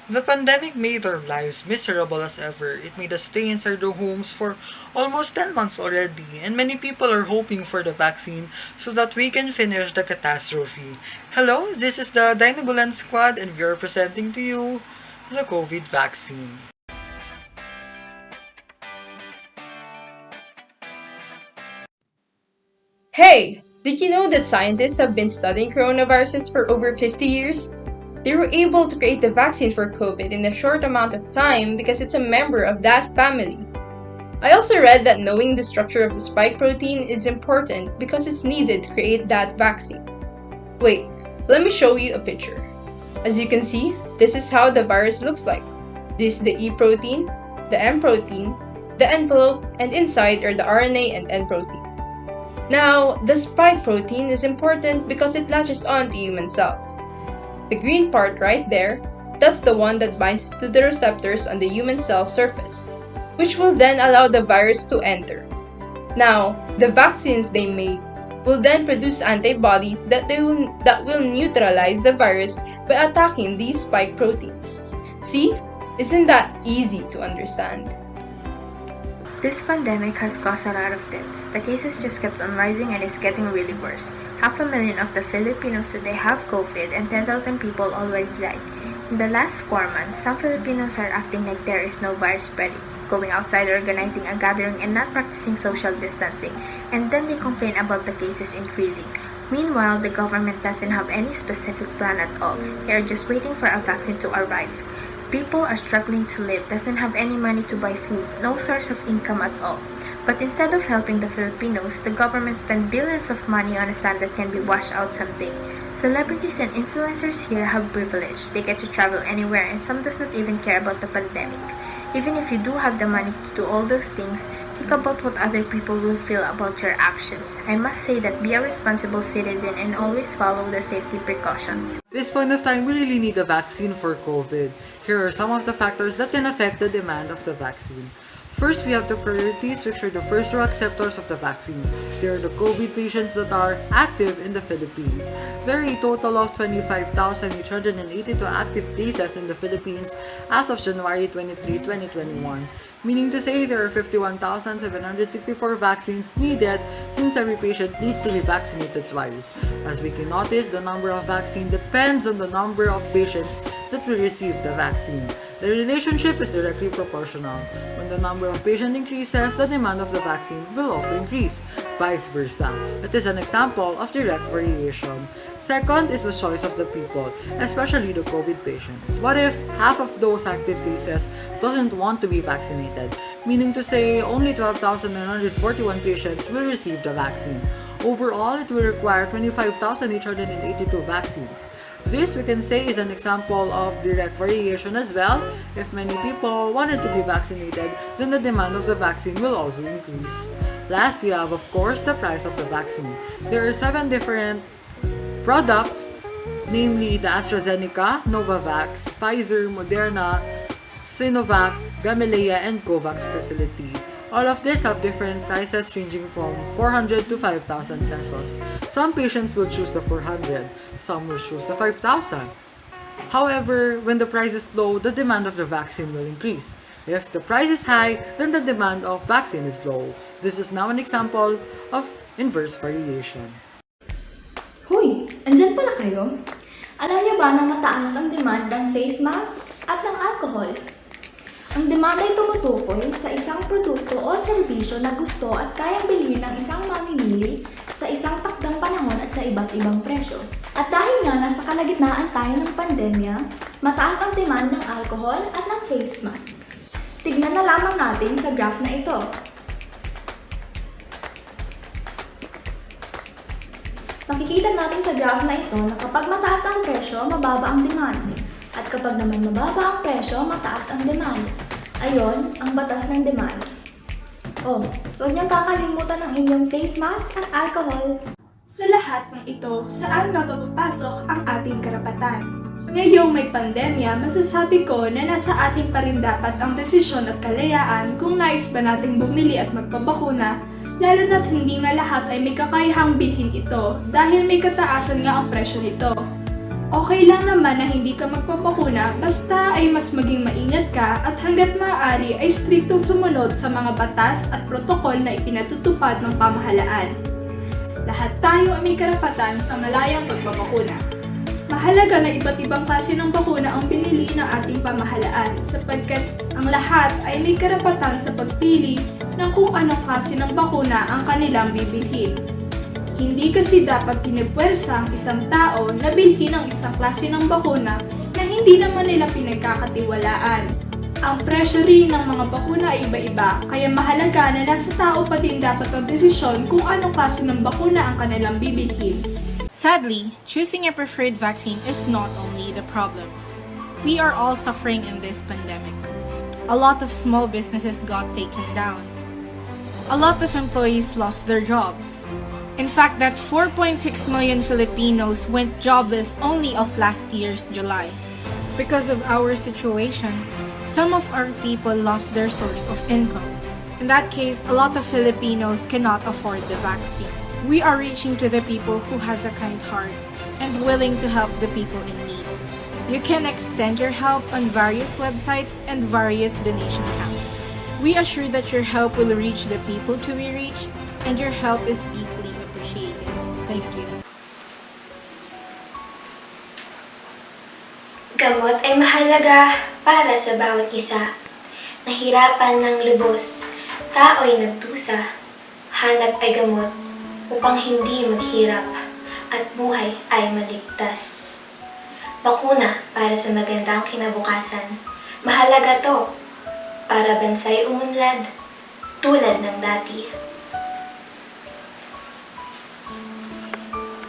The pandemic made our lives miserable as ever. It made us stay inside our homes for almost 10 months already, and many people are hoping for the vaccine so that we can finish the catastrophe. Hello, this is the Dinogulan squad, and we are presenting to you the COVID vaccine. Hey! Did you know that scientists have been studying coronaviruses for over 50 years? They were able to create the vaccine for COVID in a short amount of time because it's a member of that family. I also read that knowing the structure of the spike protein is important because it's needed to create that vaccine. Wait, let me show you a picture. As you can see, this is how the virus looks like. This is the E protein, the M protein, the envelope, and inside are the RNA and N protein. Now, the spike protein is important because it latches on to human cells. The green part right there, that's the one that binds to the receptors on the human cell surface, which will then allow the virus to enter. Now, the vaccines they made will then produce antibodies that will neutralize the virus by attacking these spike proteins. See? Isn't that easy to understand? This pandemic has caused a lot of deaths. The cases just kept on rising and it's getting really worse. 500,000 of the Filipinos today have COVID and 10,000 people already died. In the last 4 months, some Filipinos are acting like there is no virus spreading, going outside organizing a gathering and not practicing social distancing, and then they complain about the cases increasing. Meanwhile, the government doesn't have any specific plan at all. They are just waiting for a vaccine to arrive. People are struggling to live, doesn't have any money to buy food, no source of income at all. But instead of helping the Filipinos, the government spent billions of money on a sand that can be washed out someday. Celebrities and influencers here have privilege. They get to travel anywhere and some does not even care about the pandemic. Even if you do have the money to do all those things, think about what other people will feel about your actions. I must say that be a responsible citizen and always follow the safety precautions. At this point of time, we really need a vaccine for COVID. Here are some of the factors that can affect the demand of the vaccine. First, we have the priorities, which are the first row acceptors of the vaccine. They are the COVID patients that are active in the Philippines. There are a total of 25,882 active cases in the Philippines as of January 23, 2021. Meaning to say there are 51,764 vaccines needed since every patient needs to be vaccinated twice. As we can notice, the number of vaccine depends on the number of patients that will receive the vaccine. The relationship is directly proportional. When the number of patients increases, the demand of the vaccine will also increase. Vice versa. It is an example of direct variation. Second is the choice of the people, especially the COVID patients. What if half of those active cases doesn't want to be vaccinated? Meaning to say, only 12,941 patients will receive the vaccine. Overall, it will require 25,882 vaccines. This, we can say, is an example of direct variation as well. If many people wanted to be vaccinated, then the demand of the vaccine will also increase. Last, we have, of course, the price of the vaccine. There are 7 different products, namely the AstraZeneca, Novavax, Pfizer, Moderna, Sinovac, Gamaleya, and COVAX facility. All of these have different prices ranging from 400 to 5,000 pesos. Some patients will choose the 400, some will choose the 5,000. However, when the price is low, the demand of the vaccine will increase. If the price is high, then the demand of vaccine is low. This is now an example of inverse variation. Hoy! Andyan pala kayo? Alam niyo ba na mataas ang demand ng face mask at ng alcohol? Ang demand ay tumutukoy sa isang produkto o serbisyo na gusto at kayang bilhin ng isang mamimili sa isang takdang panahon at sa iba't ibang presyo. At dahil nga nasa kalagitnaan tayo ng pandemya, mataas ang demand ng alcohol at ng face mask. Tignan na lamang natin sa graph na ito. Makikita natin sa graph na ito na kapag mataas ang presyo, mababa ang demand. At kapag naman mababa ang presyo, mataas ang demand. Ayon, ang batas ng demand. Huwag niyang kakalimutan ang inyong face mask at alcohol. Sa lahat ng ito, saan nga mapapasok ang ating karapatan? Ngayong may pandemya, masasabi ko na nasa atin pa rin dapat ang desisyon at kalayaan kung nais ba nating bumili at magpabakuna, lalo na't hindi nga lahat ay may kakayahang bilhin ito dahil may kataasan nga ang presyo nito. Okay lang naman na hindi ka magpapakuna basta ay mas maging maingat ka at hanggat maaari ay striktong sumunod sa mga batas at protokol na ipinatutupad ng pamahalaan. Lahat tayo ay may karapatan sa malayang pagpapakuna. Mahalaga na iba't ibang klase ng bakuna ang binili ng ating pamahalaan sapagkat ang lahat ay may karapatan sa pagpili ng kung anong klase ng bakuna ang kanilang bibilhin. Hindi kasi dapat pinipwersa ang isang tao na bilhin ang isang klase ng bakuna na hindi naman nila pinagkakatiwalaan. Ang presyo rin ng mga bakuna ay iba-iba, kaya mahalaga na nasa tao pa din dapat ang desisyon kung anong klase ng bakuna ang kanilang bibilhin. Sadly, choosing a preferred vaccine is not only the problem. We are all suffering in this pandemic. A lot of small businesses got taken down. A lot of employees lost their jobs. In fact, that 4.6 million Filipinos went jobless only of last year's July. Because of our situation, some of our people lost their source of income. In that case, a lot of Filipinos cannot afford the vaccine. We are reaching to the people who has a kind heart and willing to help the people in need. You can extend your help on various websites and various donation accounts. We assure that your help will reach the people to be reached, and your help is deeply appreciated. Thank you. Gamot ay mahalaga para sa bawat isa. Nahirapan ng lubos, tao'y nagtusa. Hanap ay gamot upang hindi maghirap at buhay ay maligtas. Bakuna para sa magandang kinabukasan. Mahalaga to para bansay umunlad tulad ng dati.